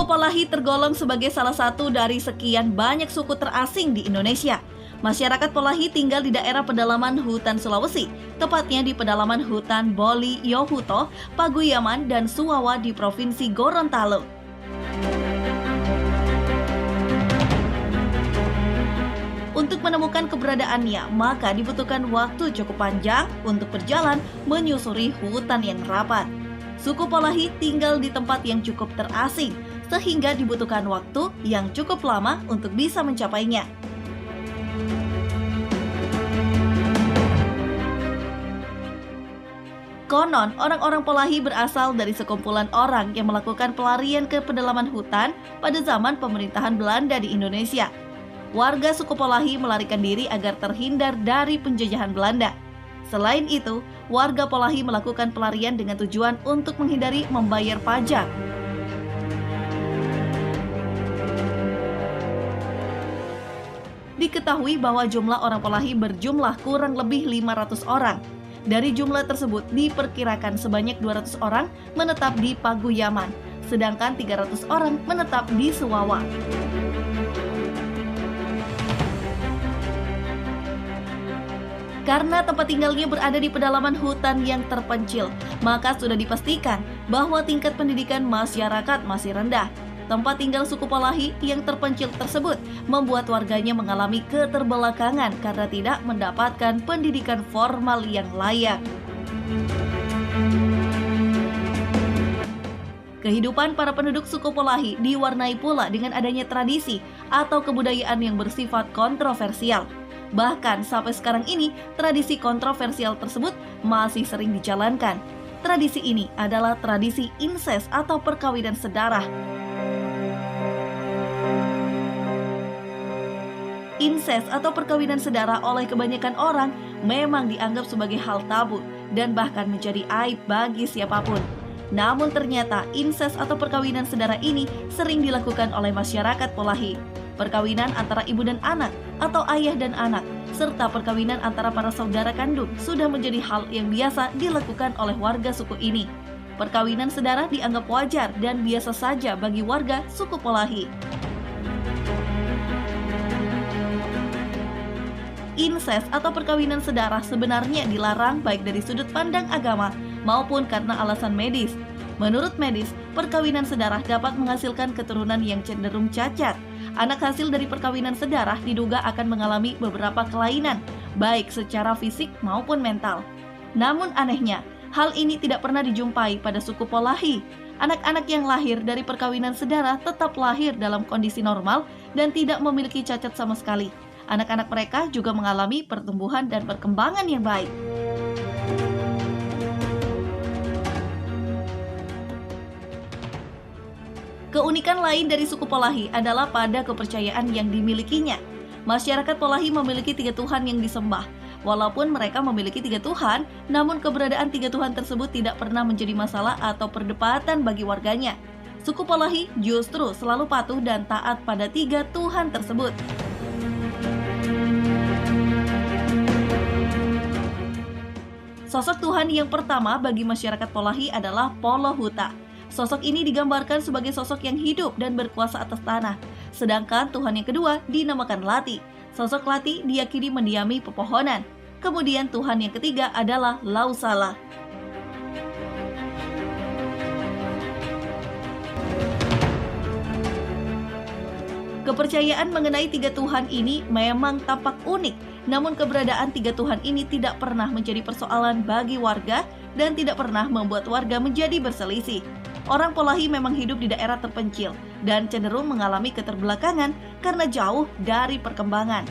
Suku Polahi tergolong sebagai salah satu dari sekian banyak suku terasing di Indonesia. Masyarakat Polahi tinggal di daerah pedalaman hutan Sulawesi, tepatnya di pedalaman hutan Boli, Yohuto, Paguyaman, dan Suwawa di Provinsi Gorontalo. Untuk menemukan keberadaannya, maka dibutuhkan waktu cukup panjang untuk berjalan menyusuri hutan yang rapat. Suku Polahi tinggal di tempat yang cukup terasing, sehingga dibutuhkan waktu yang cukup lama untuk bisa mencapainya. Konon, orang-orang Polahi berasal dari sekumpulan orang yang melakukan pelarian ke pedalaman hutan pada zaman pemerintahan Belanda di Indonesia. Warga suku Polahi melarikan diri agar terhindar dari penjajahan Belanda. Selain itu, warga Polahi melakukan pelarian dengan tujuan untuk menghindari membayar pajak. Diketahui bahwa jumlah orang Polahi berjumlah kurang lebih 500 orang. Dari jumlah tersebut diperkirakan sebanyak 200 orang menetap di Paguyaman, sedangkan 300 orang menetap di Suwawa. Karena tempat tinggalnya berada di pedalaman hutan yang terpencil, maka sudah dipastikan bahwa tingkat pendidikan masyarakat masih rendah. Tempat tinggal suku Polahi yang terpencil tersebut membuat warganya mengalami keterbelakangan karena tidak mendapatkan pendidikan formal yang layak. Kehidupan para penduduk suku Polahi diwarnai pula dengan adanya tradisi atau kebudayaan yang bersifat kontroversial. Bahkan sampai sekarang ini, tradisi kontroversial tersebut masih sering dijalankan. Tradisi ini adalah tradisi inses atau perkawinan sedarah. Inses atau perkawinan sedarah oleh kebanyakan orang memang dianggap sebagai hal tabu dan bahkan menjadi aib bagi siapapun. Namun ternyata inses atau perkawinan sedarah ini sering dilakukan oleh masyarakat Polahi. Perkawinan antara ibu dan anak atau ayah dan anak, serta perkawinan antara para saudara kandung sudah menjadi hal yang biasa dilakukan oleh warga suku ini. Perkawinan sedarah dianggap wajar dan biasa saja bagi warga suku Polahi. Inses atau perkawinan sedarah sebenarnya dilarang baik dari sudut pandang agama maupun karena alasan medis. Menurut medis, perkawinan sedarah dapat menghasilkan keturunan yang cenderung cacat. Anak hasil dari perkawinan sedarah diduga akan mengalami beberapa kelainan, baik secara fisik maupun mental. Namun anehnya, hal ini tidak pernah dijumpai pada suku Polahi. Anak-anak yang lahir dari perkawinan sedarah tetap lahir dalam kondisi normal dan tidak memiliki cacat sama sekali. Anak-anak mereka juga mengalami pertumbuhan dan perkembangan yang baik. Keunikan lain dari suku Polahi adalah pada kepercayaan yang dimilikinya. Masyarakat Polahi memiliki 3 Tuhan yang disembah. Walaupun mereka memiliki 3 Tuhan, namun keberadaan 3 Tuhan tersebut tidak pernah menjadi masalah atau perdebatan bagi warganya. Suku Polahi justru selalu patuh dan taat pada 3 Tuhan tersebut. Sosok Tuhan yang pertama bagi masyarakat Polahi adalah Polohuta. Sosok ini digambarkan sebagai sosok yang hidup dan berkuasa atas tanah. Sedangkan Tuhan yang kedua dinamakan Lati. Sosok Lati diyakini mendiami pepohonan. Kemudian Tuhan yang ketiga adalah Lausala. Kepercayaan mengenai 3 Tuhan ini memang tampak unik, namun keberadaan 3 Tuhan ini tidak pernah menjadi persoalan bagi warga dan tidak pernah membuat warga menjadi berselisih. Orang Polahi memang hidup di daerah terpencil dan cenderung mengalami keterbelakangan karena jauh dari perkembangan.